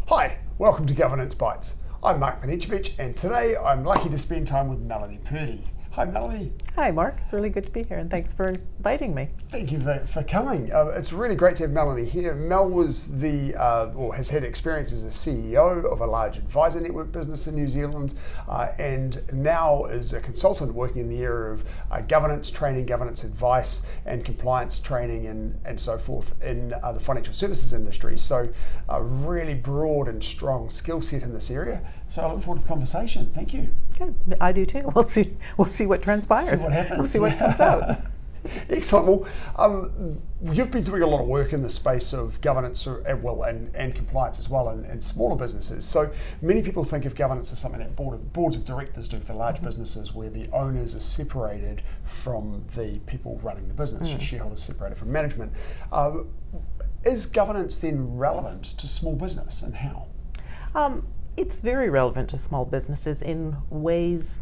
Hi, welcome to Governance Bites. I'm Mark Banicevich, and today I'm lucky to spend time with Melanie Purdey. Hi, Melanie. Hi, Mark. It's really good to be here, and thanks for inviting me. Thank you for coming. It's really great to have Melanie here. Mel was has had experience as a CEO of a large advisor network business in New Zealand, and now is a consultant working in the area of governance training, governance advice, and compliance training, and so forth in the financial services industry. So, a really broad and strong skill set in this area. So, I look forward to the conversation. Thank you. Okay, I do too. We'll see what transpires. See what happens. We'll see what comes out. Excellent. Well, you've been doing a lot of work in the space of governance and compliance as well in smaller businesses. So many people think of governance as something that boards of directors do for large businesses, where the owners are separated from the people running the business, shareholders separated from management. Is governance then relevant to small business, and how? It's very relevant to small businesses in ways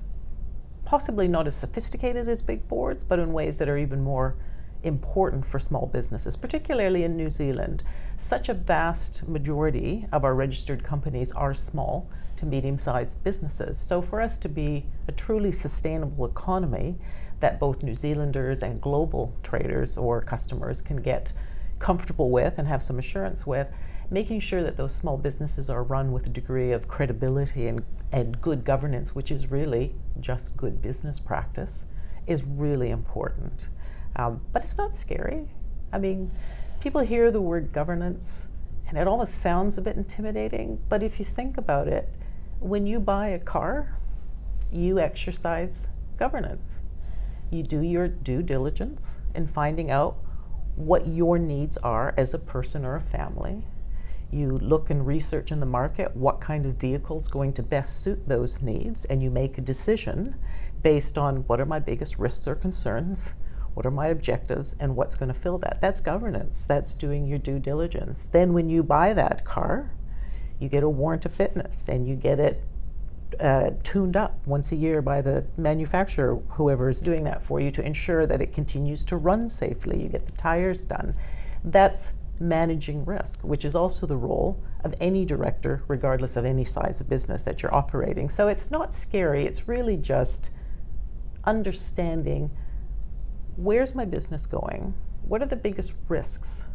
possibly not as sophisticated as big boards, but in ways that are even more important for small businesses, particularly in New Zealand. Such a vast majority of our registered companies are small to medium-sized businesses. So for us to be a truly sustainable economy that both New Zealanders and global traders or customers can get comfortable with and have some assurance with, making sure that those small businesses are run with a degree of credibility and good governance, which is really just good business practice, is really important. But it's not scary. I mean, people hear the word governance and it almost sounds a bit intimidating, but if you think about it, when you buy a car, you exercise governance. You do your due diligence in finding out what your needs are as a person or a family. You look and research in the market what kind of vehicle is going to best suit those needs, and you make a decision based on what are my biggest risks or concerns, what are my objectives, and what's going to fill that. That's governance. That's doing your due diligence. Then when you buy that car, you get a warrant of fitness, and you get it tuned up once a year by the manufacturer, whoever is doing that for you, to ensure that it continues to run safely. You get the tires done. That's managing risk, which is also the role of any director, regardless of any size of business that you're operating. So it's not scary, it's really just understanding, where's my business going? What are the biggest risks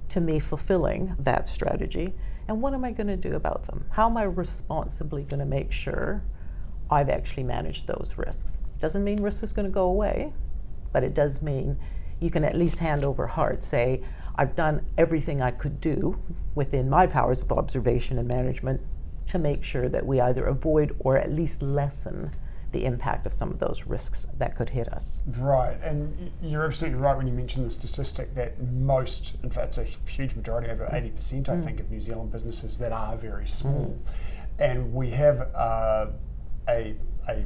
to me fulfilling that strategy? And what am I going to do about them? How am I responsibly going to make sure I've actually managed those risks? Doesn't mean risk is going to go away, but it does mean you can at least hand over heart, say, I've done everything I could do within my powers of observation and management to make sure that we either avoid or at least lessen the impact of some of those risks that could hit us. Right, and you're absolutely right when you mention the statistic that most, in fact it's a huge majority, over 80% I think, of New Zealand businesses that are very small. And we have a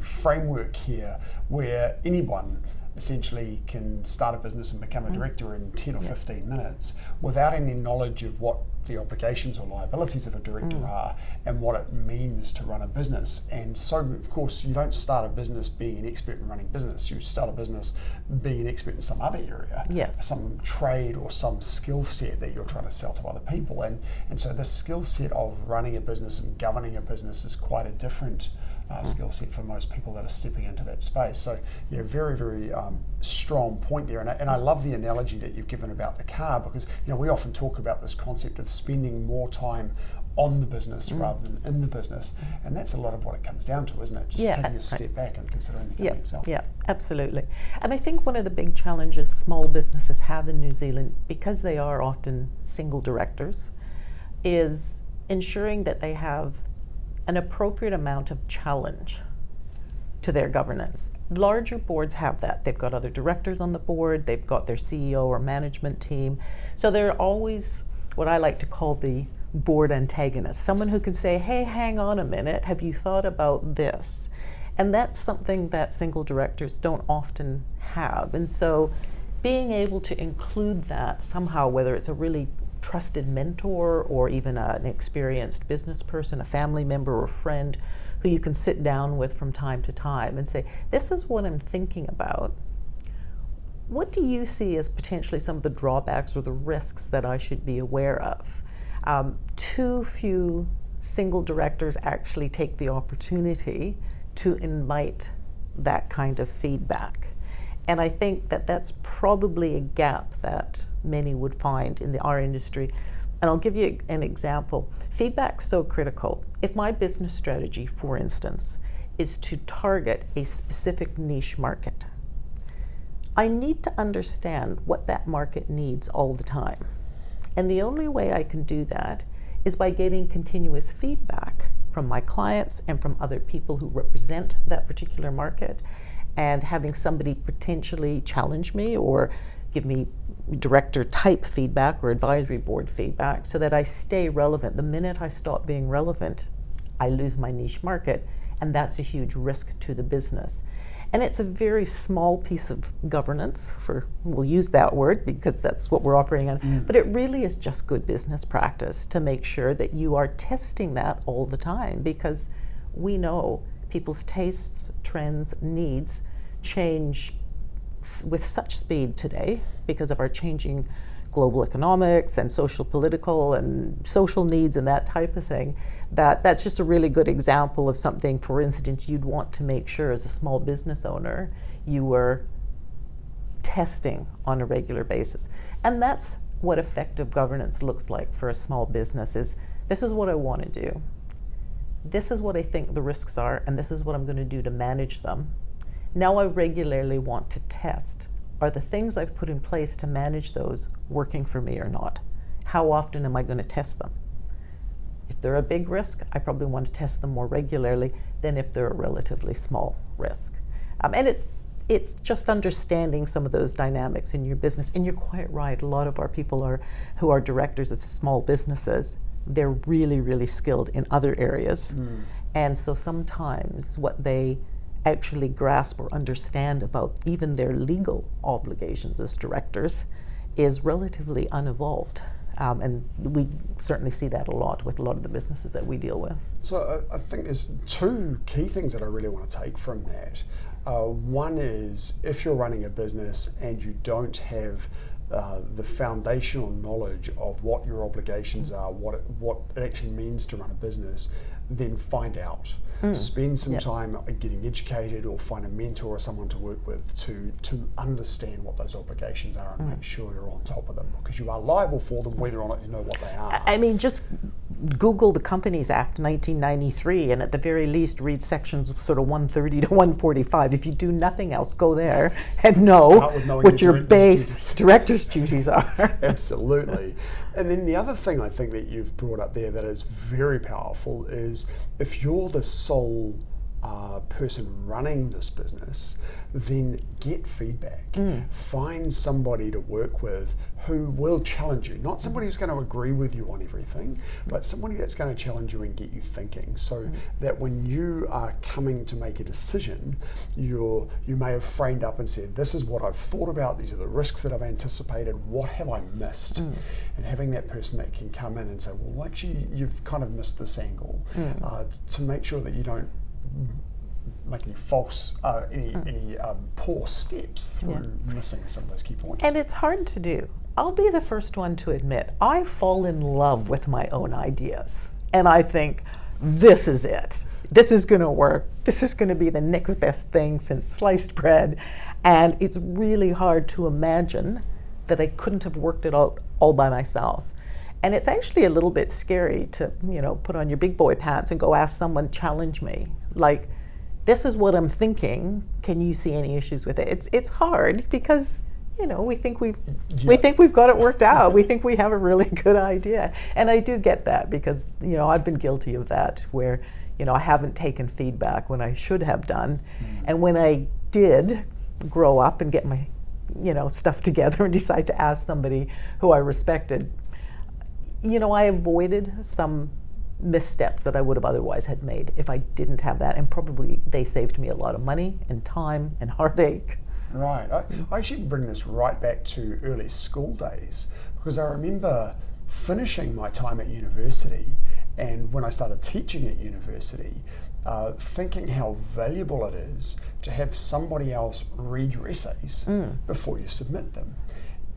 framework here where anyone essentially can start a business and become a director in 10 or 15 minutes without any knowledge of what the obligations or liabilities of a director are and what it means to run a business. And so, of course, you don't start a business being an expert in running business. You start a business being an expert in some other area, some trade or some skill set that you're trying to sell to other people. And so the skill set of running a business and governing a business is quite a different skill set for most people that are stepping into that space. So, yeah, very, very strong point there. And I love the analogy that you've given about the car, because we often talk about this concept of spending more time on the business rather than in the business, and that's a lot of what it comes down to, isn't it? Just taking a step back and considering the company itself. Yeah, absolutely. And I think one of the big challenges small businesses have in New Zealand, because they are often single directors, is ensuring that they have an appropriate amount of challenge to their governance. Larger boards have that. They've got other directors on the board, they've got their CEO or management team. So they're always what I like to call the board antagonist, someone who can say, hey, hang on a minute, have you thought about this? And that's something that single directors don't often have. And so being able to include that somehow, whether it's a really trusted mentor or even an experienced business person, a family member or friend who you can sit down with from time to time and say, this is what I'm thinking about. What do you see as potentially some of the drawbacks or the risks that I should be aware of? Too few single directors actually take the opportunity to invite that kind of feedback. And I think that that's probably a gap that many would find in our industry. And I'll give you an example. Feedback's so critical. If my business strategy, for instance, is to target a specific niche market, I need to understand what that market needs all the time. And the only way I can do that is by getting continuous feedback from my clients and from other people who represent that particular market, and having somebody potentially challenge me or give me director type feedback or advisory board feedback so that I stay relevant. The minute I stop being relevant, I lose my niche market, and that's a huge risk to the business. And it's a very small piece of governance, we'll use that word because that's what we're operating on, but it really is just good business practice to make sure that you are testing that all the time, because we know people's tastes, trends, needs change with such speed today because of our changing global economics and social, political and social needs and that type of thing, that's just a really good example of something, for instance, you'd want to make sure as a small business owner you were testing on a regular basis. And that's what effective governance looks like for a small business. Is this is what I want to do. This is what I think the risks are, and this is what I'm going to do to manage them. Now I regularly want to test. Are the things I've put in place to manage those working for me or not? How often am I going to test them? If they're a big risk, I probably want to test them more regularly than if they're a relatively small risk. And it's just understanding some of those dynamics in your business. And you're quite right, a lot of our people who are directors of small businesses, they're really, really skilled in other areas. And so sometimes what they actually grasp or understand about even their legal obligations as directors is relatively unevolved. And we certainly see that a lot with a lot of the businesses that we deal with. So I think there's two key things that I really want to take from that. One is, if you're running a business and you don't have the foundational knowledge of what your obligations are, what it actually means to run a business, then find out. Spend some time getting educated, or find a mentor or someone to work with to understand what those obligations are and make sure you're on top of them, because you are liable for them whether or not you know what they are. I mean, just Google the Companies Act 1993 and at the very least read sections sort of 130 to 145. If you do nothing else, go there and know what your base director's duties are. Absolutely. And then the other thing I think that you've brought up there that is very powerful is, if you're the sole person running this business, then get feedback. Find somebody to work with who will challenge you. Not somebody who's going to agree with you on everything, but somebody that's going to challenge you and get you thinking, so that when you are coming to make a decision, you may have framed up and said, this is what I've thought about, these are the risks that I've anticipated, what have I missed? And having that person that can come in and say, well, actually, you've kind of missed this angle, to make sure that you don't make any false, any poor steps through missing some of those key points. And it's hard to do. I'll be the first one to admit, I fall in love with my own ideas. And I think, this is it. This is going to work. This is going to be the next best thing since sliced bread. And it's really hard to imagine that I couldn't have worked it out all by myself. And it's actually a little bit scary to, put on your big boy pants and go ask someone, challenge me. Like, this is what I'm thinking. Can you see any issues with it? It's hard because, we think we've got it worked out. We think we have a really good idea. And I do get that because, I've been guilty of that where, I haven't taken feedback when I should have done. And when I did grow up and get my, stuff together and decide to ask somebody who I respected, I avoided some missteps that I would have otherwise had made if I didn't have that, and probably they saved me a lot of money and time and heartache. Right. I actually bring this right back to early school days, because I remember finishing my time at university, and when I started teaching at university, thinking how valuable it is to have somebody else read your essays before you submit them.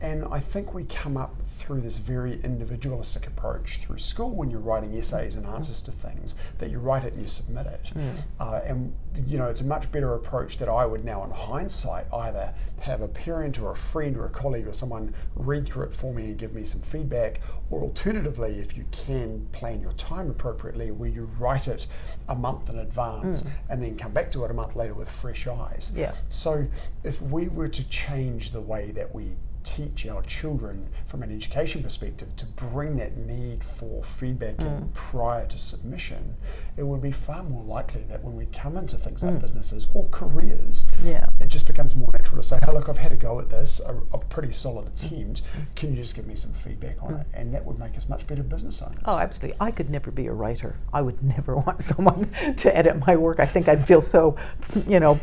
And I think we come up through this very individualistic approach through school when you're writing essays and answers to things, that you write it and you submit it. And it's a much better approach that I would now, in hindsight, either have a parent or a friend or a colleague or someone read through it for me and give me some feedback, or alternatively, if you can, plan your time appropriately, where you write it a month in advance and then come back to it a month later with fresh eyes. So if we were to change the way that we teach our children from an education perspective to bring that need for feedback in prior to submission, it would be far more likely that when we come into things like businesses or careers, it just becomes more natural to say, hey, look, I've had a go at this, a pretty solid attempt, can you just give me some feedback on it? And that would make us much better business owners. Oh, absolutely. I could never be a writer. I would never want someone to edit my work. I think I'd feel so,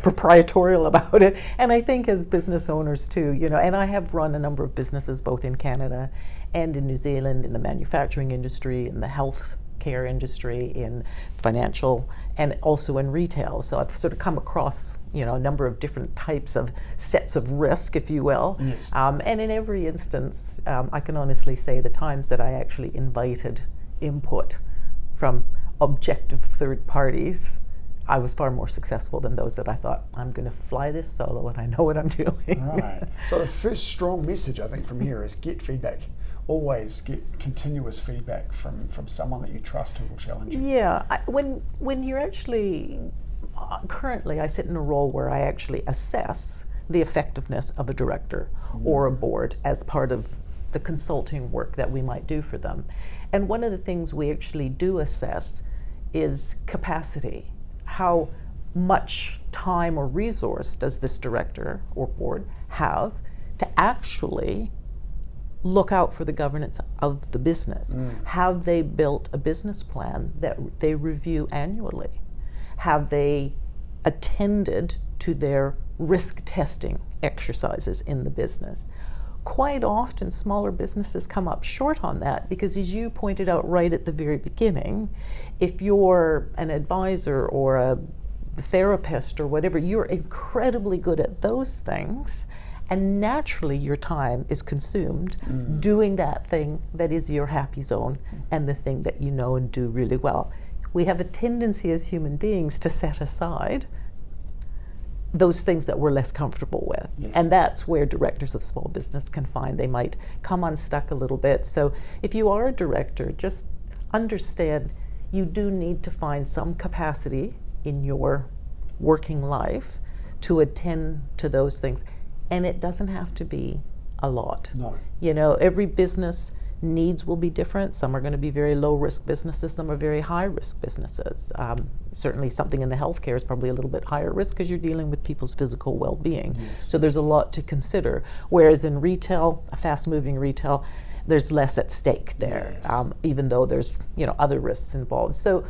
proprietorial about it. And I think as business owners too, and I have run a number of businesses both in Canada and in New Zealand, in the manufacturing industry, in the health care industry, in financial, and also in retail. So I've sort of come across, a number of different types of sets of risk, if you will. And in every instance, I can honestly say the times that I actually invited input from objective third parties, I was far more successful than those that I thought, I'm going to fly this solo and I know what I'm doing. Right. So the first strong message, I think, from here is get feedback. Always get continuous feedback from someone that you trust who will challenge you. Yeah. When you're actually, currently I sit in a role where I actually assess the effectiveness of a director or a board as part of the consulting work that we might do for them. And one of the things we actually do assess is capacity. How much time or resource does this director or board have to actually look out for the governance of the business? Have they built a business plan that they review annually? Have they attended to their risk testing exercises in the business? Quite often, smaller businesses come up short on that because, as you pointed out right at the very beginning, if you're an advisor or a therapist or whatever, you're incredibly good at those things, and naturally your time is consumed doing that thing that is your happy zone and the thing that you know and do really well. We have a tendency as human beings to set aside those things that we're less comfortable with. And that's where directors of small business can find they might come unstuck a little bit. So if you are a director, just understand you do need to find some capacity in your working life to attend to those things. And it doesn't have to be a lot. No. Every business needs will be different. Some are going to be very low risk businesses, some are very high risk businesses. Certainly something in the healthcare is probably a little bit higher risk because you're dealing with people's physical well-being. So there's a lot to consider. Whereas in retail, a fast moving retail, there's less at stake there, even though there's other risks involved. So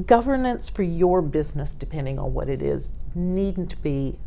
governance for your business, depending on what it is, needn't be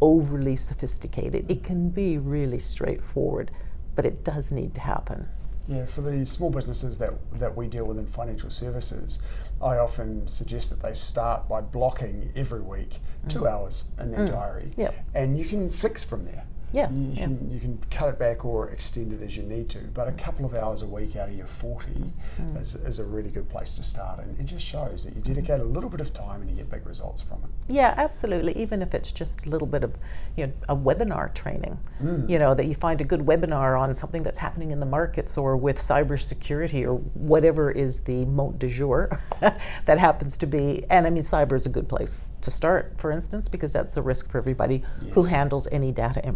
overly sophisticated. It can be really straightforward, but it does need to happen. Yeah, for the small businesses that we deal with in financial services, I often suggest that they start by blocking every week 2 hours in their diary, and you can flex from there. You can cut it back or extend it as you need to, but a couple of hours a week out of your 40 is a really good place to start, and it just shows that you dedicate a little bit of time and you get big results from it. Yeah, absolutely. Even if it's just a little bit of a webinar training, that you find a good webinar on something that's happening in the markets or with cybersecurity or whatever is the mot du jour that happens to be. And I mean, cyber is a good place to start, for instance, because that's a risk for everybody who handles any data,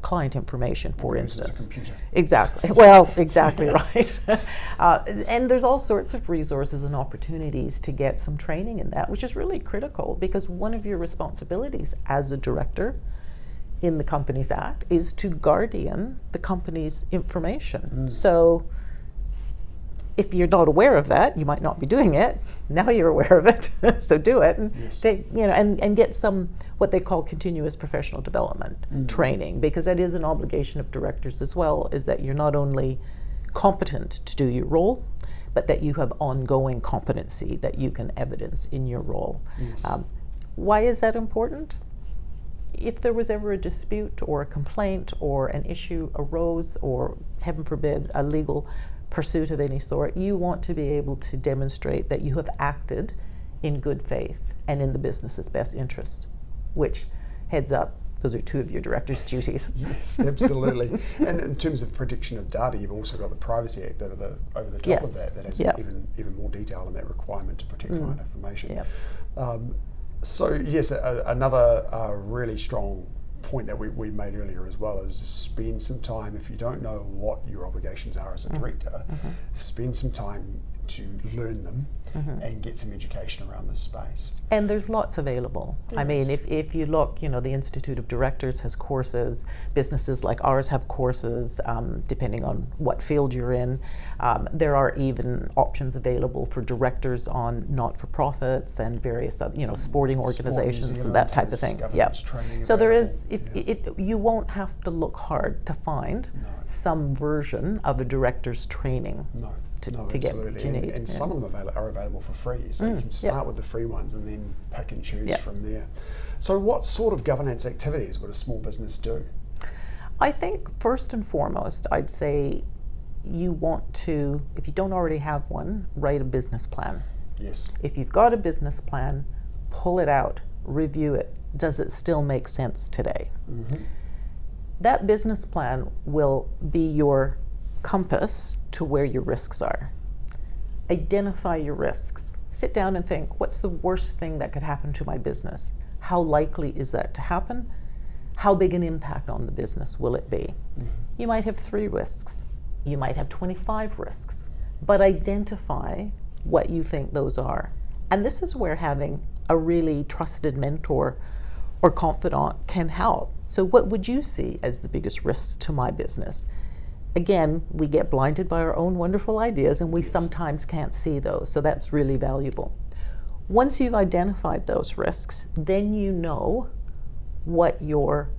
client information, for instance. Exactly. Well, exactly right. And there's all sorts of resources and opportunities to get some training in that, which is really critical because one of your responsibilities as a director in the Companies Act is to guardian the company's information. So if you're not aware of that, you might not be doing it. Now you're aware of it, so do it and take, and get some what they call continuous professional development training, because that is an obligation of directors as well, is that you're not only competent to do your role, but that you have ongoing competency that you can evidence in your role. Why is that important? if there was ever a dispute or a complaint or an issue arose, or heaven forbid, a legal pursuit of any sort, you want to be able to demonstrate that you have acted in good faith and in the business's best interest, which, heads up, those are two of your director's duties. Yes, absolutely. And in terms of protection of data, you've also got the Privacy Act over the top Yes. of that has Yep. even more detail in that requirement to protect client information. Yep. So yes, another really strong point that we made earlier as well is spend some time, if you don't know what your obligations are as a director, spend some time to learn them and get some education around this space. And there's lots available. There I mean, is. if you look, the Institute of Directors has courses, businesses like ours have courses, depending on what field you're in. There are even options available for directors on not-for-profits and various, sporting organizations and that type of thing. Yeah. So there is, you won't have to look hard to find some version of a director's training. To get what you need. And some of them are available for free, so you can start with the free ones and then pick and choose from there. So what sort of governance activities would a small business do? I think first and foremost, I'd say you want to, if you don't already have one, write a business plan. Yes. If you've got a business plan, pull it out, review it. Does it still make sense today? That business plan will be your compass to where your risks are. Identify your risks. Sit down and think, what's the worst thing that could happen to my business? How likely is that to happen? How big an impact on the business will it be? You might have 3 risks. You might have 25 risks. But identify what you think those are. And this is where having a really trusted mentor or confidant can help. So what would you see as the biggest risks to my business? Again, we get blinded by our own wonderful ideas, and we sometimes can't see those, so that's really valuable. Once you've identified those risks, then you know what your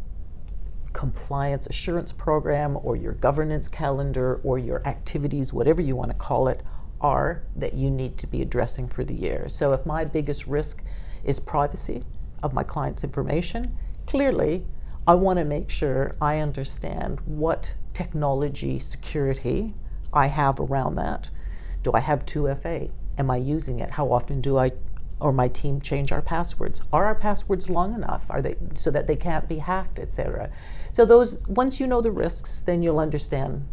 compliance assurance program or your governance calendar or your activities, whatever you want to call it, are that you need to be addressing for the year. So if my biggest risk is privacy of my client's information, clearly I want to make sure I understand what technology security I have around that. Do I have 2FA? Am I using it? How often do I or my team change our passwords? Are our passwords long enough? Are they so that they can't be hacked, etc.? So those, once you know the risks, then you'll understand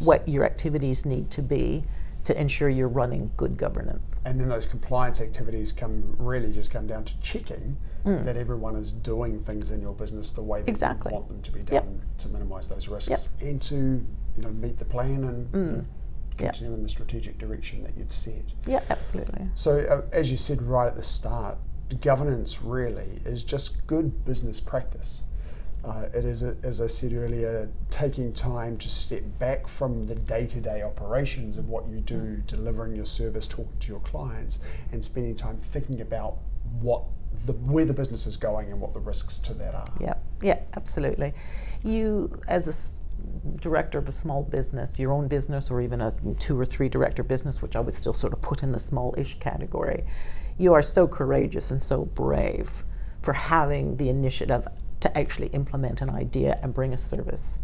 what your activities need to be to ensure you're running good governance. And then those compliance activities come down to checking that everyone is doing things in your business the way that you want them to be done to minimise those risks and to meet the plan and continue in the strategic direction that you've set. Yeah, absolutely. So as you said right at the start, governance really is just good business practice. It is, as I said earlier, taking time to step back from the day-to-day operations of what you do, delivering your service, talking to your clients, and spending time thinking about where the business is going and what the risks to that are. Yeah, absolutely. You, as a director of a small business, your own business, or even a 2 or 3 director business, which I would still sort of put in the small-ish category, you are so courageous and so brave for having the initiative to actually implement an idea and bring a service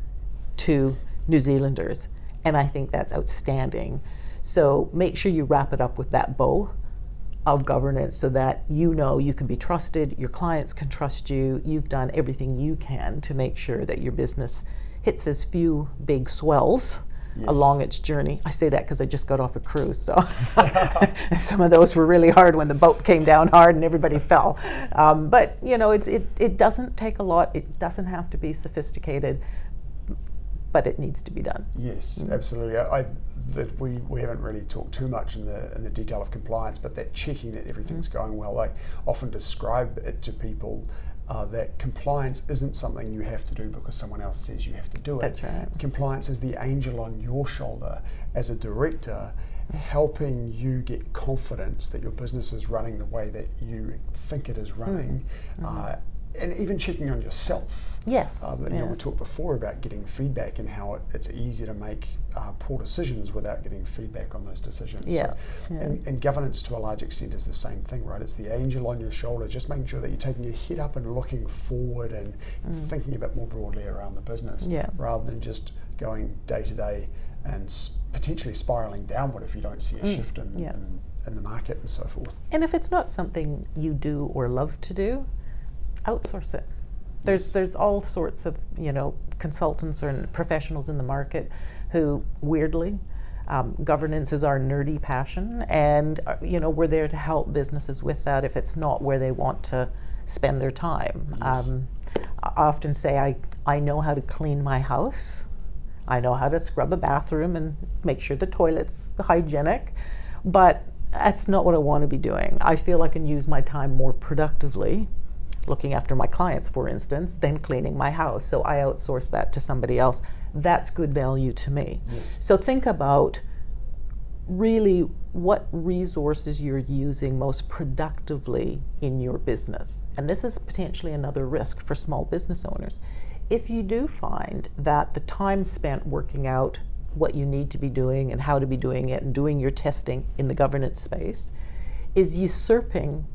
to New Zealanders. And I think that's outstanding. So make sure you wrap it up with that bow of governance so that you can be trusted, your clients can trust you, you've done everything you can to make sure that your business hits as few big swells along its journey. I say that because I just got off a cruise, so some of those were really hard when the boat came down hard and everybody fell. But it doesn't take a lot. It doesn't have to be sophisticated, but it needs to be done. Yes, absolutely. We haven't really talked too much in the detail of compliance, but that checking that everything's going well. I often describe it to people that compliance isn't something you have to do because someone else says you have to do it. That's right. Compliance is the angel on your shoulder as a director, helping you get confidence that your business is running the way that you think it is running, and even checking on yourself. Yes. You know, we talked before about getting feedback and how it's easy to make poor decisions without getting feedback on those decisions. Yeah. So, and governance to a large extent is the same thing, right? It's the angel on your shoulder, just making sure that you're taking your head up and looking forward and thinking a bit more broadly around the business, rather than just going day to day and potentially spiraling downward if you don't see a shift in the market and so forth. And if it's not something you do or love to do, outsource it. There's all sorts of, you know, consultants or professionals in the market who, weirdly, governance is our nerdy passion, and you know, we're there to help businesses with that if it's not where they want to spend their time. Yes. I often say I know how to clean my house. I know how to scrub a bathroom and make sure the toilet's hygienic, but that's not what I want to be doing. I feel I can use my time more productively looking after my clients, for instance, than cleaning my house. So I outsource that to somebody else. That's good value to me. Yes. So think about really what resources you're using most productively in your business. And this is potentially another risk for small business owners. If you do find that the time spent working out what you need to be doing and how to be doing it and doing your testing in the governance space is usurping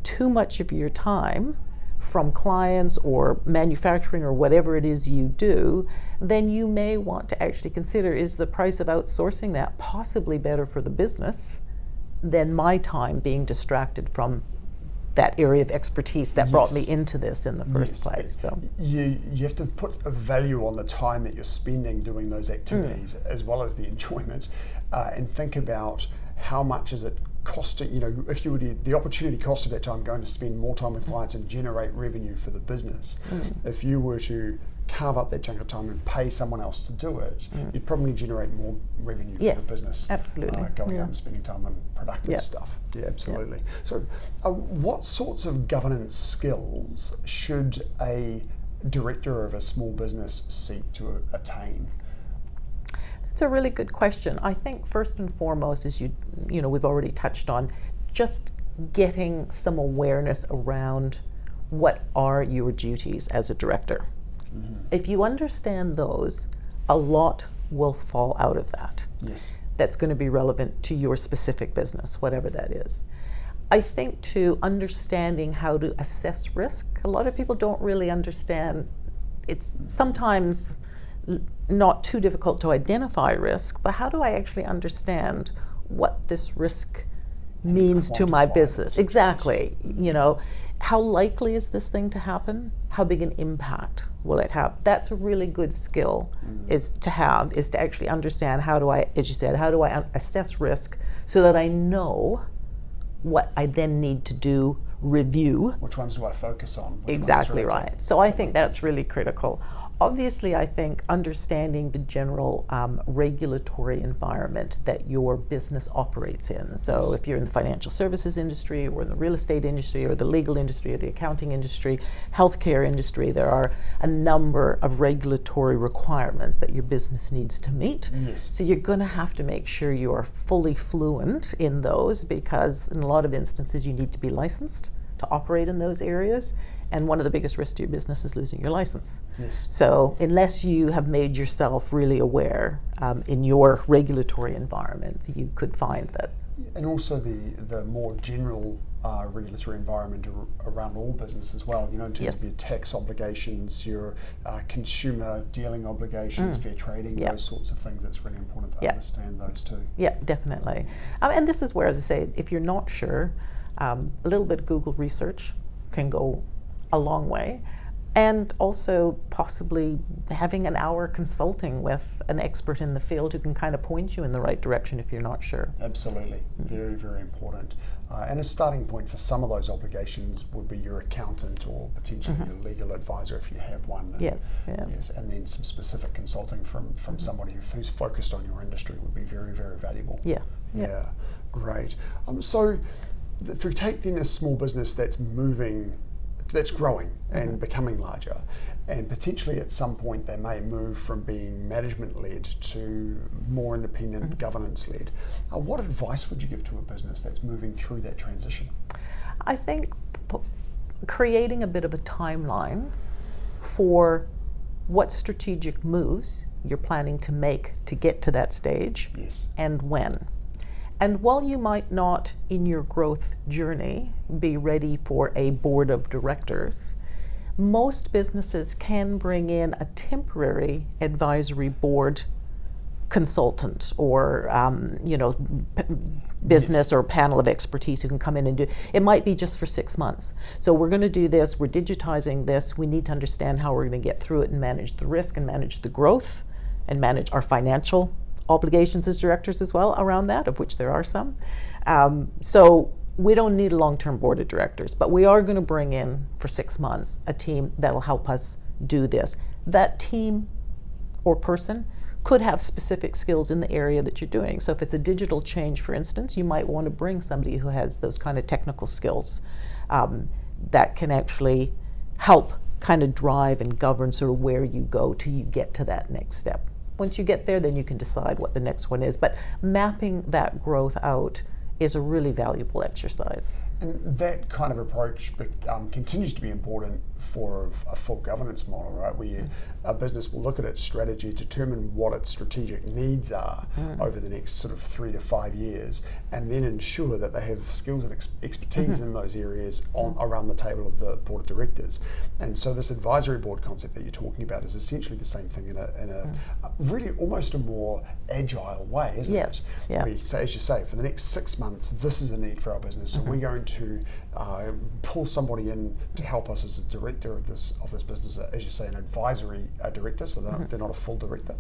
too much of your time from clients or manufacturing or whatever it is you do, then you may want to actually consider, is the price of outsourcing that possibly better for the business than my time being distracted from that area of expertise that brought me into this in the first place. So you have to put a value on the time that you're spending doing those activities as well as the enjoyment, and think about how much is it costing, you know, if you were the opportunity cost of that time going to spend more time with clients and generate revenue for the business. If you were to carve up that chunk of time and pay someone else to do it, you'd probably generate more revenue for the business. Absolutely. Going out and spending time on productive stuff. Yeah, absolutely. So what sorts of governance skills should a director of a small business seek to attain? It's a really good question. I think first and foremost, as you know, we've already touched on, just getting some awareness around what are your duties as a director. If you understand those, a lot will fall out of that. Yes. That's going to be relevant to your specific business, whatever that is. I think too, understanding how to assess risk. A lot of people don't really understand. It's sometimes not too difficult to identify risk, but how do I actually understand what this risk means to my business? Exactly. You know, how likely is this thing to happen? How big an impact will it have? That's a really good skill is to actually understand how do I, as you said, how do I assess risk so that I know what I then need to do, review. Which ones do I focus on? Exactly right. So I think that's really critical. Obviously, I think understanding the general regulatory environment that your business operates in. So if you're in the financial services industry or in the real estate industry or the legal industry or the accounting industry, healthcare industry, there are a number of regulatory requirements that your business needs to meet. Yes. So you're going to have to make sure you are fully fluent in those, because in a lot of instances you need to be licensed to operate in those areas. And one of the biggest risks to your business is losing your license. Yes. So unless you have made yourself really aware in your regulatory environment, you could find that. And also the more general regulatory environment around all business as well, you know, in terms of your tax obligations, your consumer dealing obligations, fair trading, those sorts of things. It's really important to understand those too. Yeah, definitely. And this is where, as I say, if you're not sure, a little bit of Google research can go a long way, and also possibly having an hour consulting with an expert in the field who can kind of point you in the right direction if you're not sure. Absolutely, very, very important. And a starting point for some of those obligations would be your accountant or potentially your legal advisor if you have one. And, yes, and then some specific consulting from somebody who's focused on your industry would be very, very valuable. Yeah, great. So if we take then a small business that's moving, that's growing and becoming larger, and potentially at some point they may move from being management-led to more independent governance-led. What advice would you give to a business that's moving through that transition? I think creating a bit of a timeline for what strategic moves you're planning to make to get to that stage, Yes. and when. And while you might not, in your growth journey, be ready for a board of directors, most businesses can bring in a temporary advisory board consultant or business Yes. or panel of expertise who can come in and do it. Might be just for 6 months. So we're going to do this, we're digitizing this, we need to understand how we're going to get through it and manage the risk and manage the growth and manage our financial obligations as directors as well around that, of which there are some. So we don't need a long-term board of directors, but we are going to bring in for 6 months a team that'll help us do this. That team or person could have specific skills in the area that you're doing. So if it's a digital change, for instance, you might want to bring somebody who has those kind of technical skills that can actually help kind of drive and govern sort of where you go till you get to that next step. Once you get there, then you can decide what the next one is. But mapping that growth out is a really valuable exercise. And that kind of approach continues to be important for a full governance model, right? Where a business will look at its strategy, determine what its strategic needs are over the next sort of 3 to 5 years, and then ensure that they have skills and expertise in those areas around the table of the board of directors. And so this advisory board concept that you're talking about is essentially the same thing in a really almost a more agile way, isn't Yes. it? Yeah. We say, as you say, for the next 6 months, this is a need for our business, so we're going to pull somebody in to help us as a director of this business, as you say, an advisory director, so they're not a full director,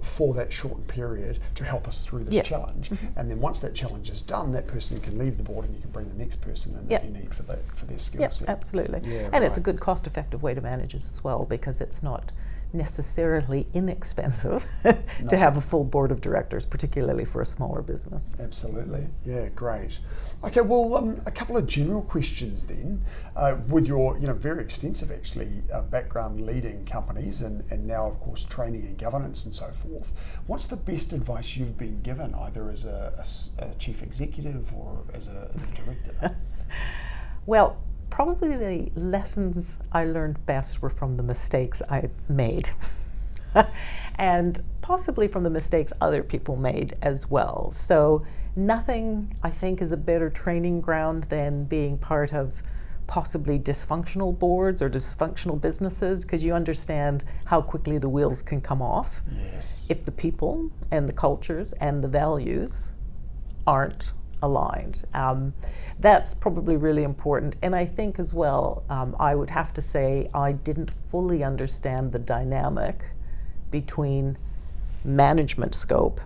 for that shortened period to help us through this challenge. And then once that challenge is done, that person can leave the board and you can bring the next person in that you need for their skill set. Absolutely. Yeah, and it's a good cost-effective way to manage it as well, because it's not necessarily inexpensive to have a full board of directors, particularly for a smaller business. Absolutely. Yeah, great. Okay, well, a couple of general questions then. With your very extensive actually background leading companies and now of course training and governance and so forth, what's the best advice you've been given either as a chief executive or as a director? Well, probably the lessons I learned best were from the mistakes I made. And possibly from the mistakes other people made as well. So nothing, I think, is a better training ground than being part of possibly dysfunctional boards or dysfunctional businesses, because you understand how quickly the wheels can come off if the people and the cultures and the values aren't aligned. That's probably really important. And I think as well, I would have to say I didn't fully understand the dynamic between management scope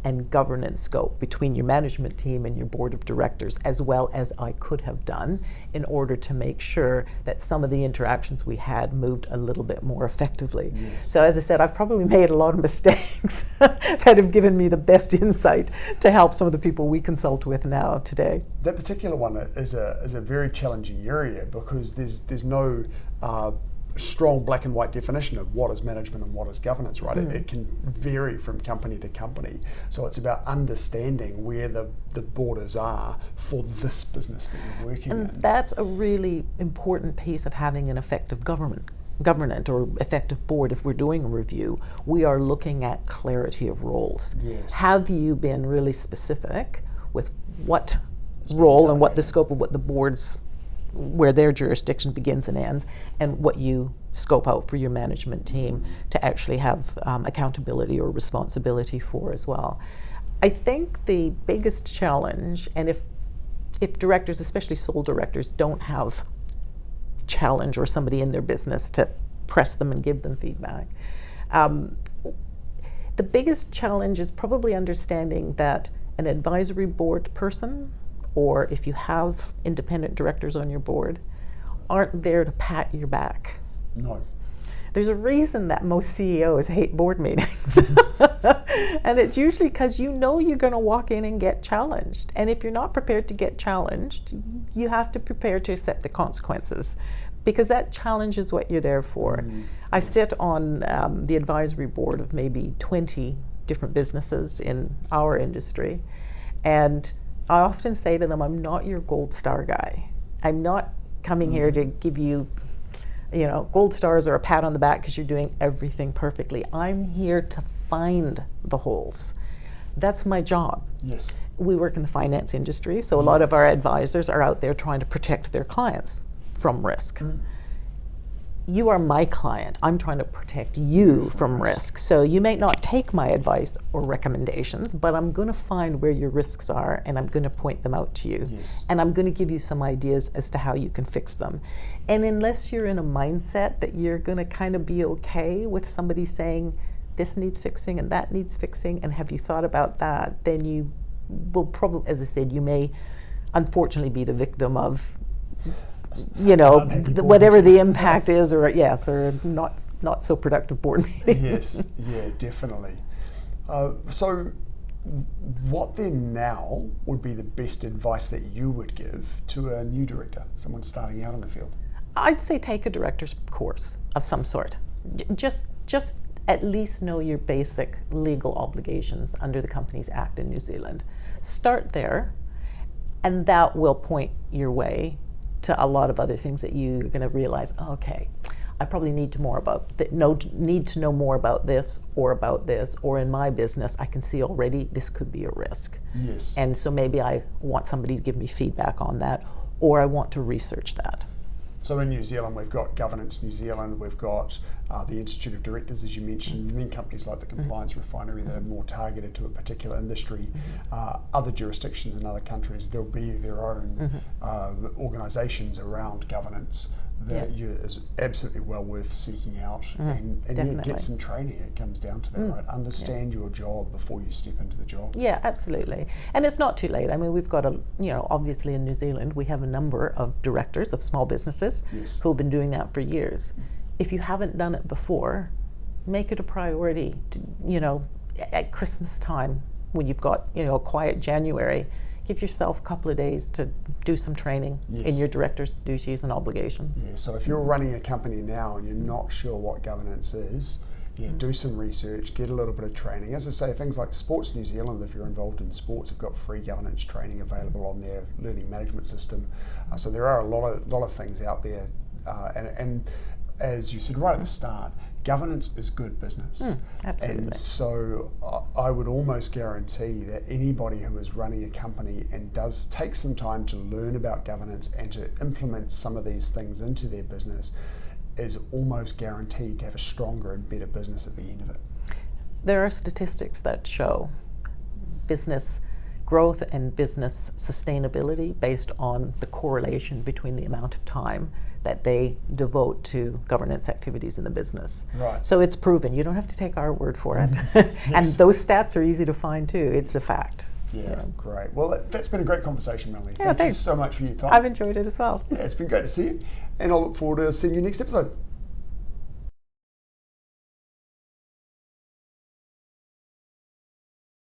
and governance scope between your management team and your board of directors, as well as I could have done in order to make sure that some of the interactions we had moved a little bit more effectively. So as I said, I've probably made a lot of mistakes that have given me the best insight to help some of the people we consult with now today. That particular one is a very challenging area because there's no strong black and white definition of what is management and what is governance, right? It can vary from company to company. So it's about understanding where the borders are for this business that you're working in. That's a really important piece of having an effective government or effective board. If we're doing a review, we are looking at clarity of roles. Have you been really specific with what role and what the scope of what the board's, where their jurisdiction begins and ends, and what you scope out for your management team to actually have accountability or responsibility for as well. I think the biggest challenge, and if directors, especially sole directors, don't have challenge or somebody in their business to press them and give them feedback, the biggest challenge is probably understanding that an advisory board person, or if you have independent directors on your board, aren't there to pat your back. No. There's a reason that most CEOs hate board meetings. And it's usually because you know you're going to walk in and get challenged. And if you're not prepared to get challenged, you have to prepare to accept the consequences, because that challenge is what you're there for. I sit on the advisory board of maybe 20 different businesses in our industry, and I often say to them, I'm not your gold star guy. I'm not coming here to give you, gold stars or a pat on the back because you're doing everything perfectly. I'm here to find the holes. That's my job. Yes. We work in the finance industry, so a lot of our advisors are out there trying to protect their clients from risk. You are my client. I'm trying to protect you from risk. So you may not take my advice or recommendations, but I'm going to find where your risks are and I'm going to point them out to you. Yes. And I'm going to give you some ideas as to how you can fix them. And unless you're in a mindset that you're going to kind of be okay with somebody saying, this needs fixing and that needs fixing, and have you thought about that, then you will probably, as I said, you may unfortunately be the victim of whatever the impact is, or not so productive board meeting. Yes, yeah, definitely. So what then now would be the best advice that you would give to a new director, someone starting out in the field? I'd say take a director's course of some sort. Just at least know your basic legal obligations under the Companies Act in New Zealand. Start there, and that will point your way to a lot of other things that you're going to realize, okay, I probably need to know more about this, or in my business, I can see already this could be a risk. Yes. And so maybe I want somebody to give me feedback on that, or I want to research that. So in New Zealand, we've got Governance New Zealand, we've got the Institute of Directors, as you mentioned, and then companies like the Compliance Refinery that are more targeted to a particular industry. Other jurisdictions in other countries, there'll be their own organisations around governance that is absolutely well worth seeking out and yet get some training. It comes down to that, right? Understand your job before you step into the job. Yeah, absolutely. And it's not too late. I mean, we've got obviously in New Zealand, we have a number of directors of small businesses who have been doing that for years. If you haven't done it before, make it a priority to, at Christmas time, when you've got, a quiet January, give yourself a couple of days to do some training in your director's duties and obligations. Yeah, so if you're running a company now and you're not sure what governance is, do some research, get a little bit of training. As I say, things like Sports New Zealand, if you're involved in sports, have got free governance training available on their learning management system. So there are a lot of things out there. And as you said right at the start, governance is good business. Absolutely. And so I would almost guarantee that anybody who is running a company and does take some time to learn about governance and to implement some of these things into their business is almost guaranteed to have a stronger and better business at the end of it. There are statistics that show business growth and business sustainability based on the correlation between the amount of time that they devote to governance activities in the business. Right. So it's proven. You don't have to take our word for it. And those stats are easy to find too. It's a fact. Yeah, great. Well, that's been a great conversation, Melanie. Yeah, Thank you so much for your time. I've enjoyed it as well. Yeah, it's been great to see you. And I'll look forward to seeing you next episode.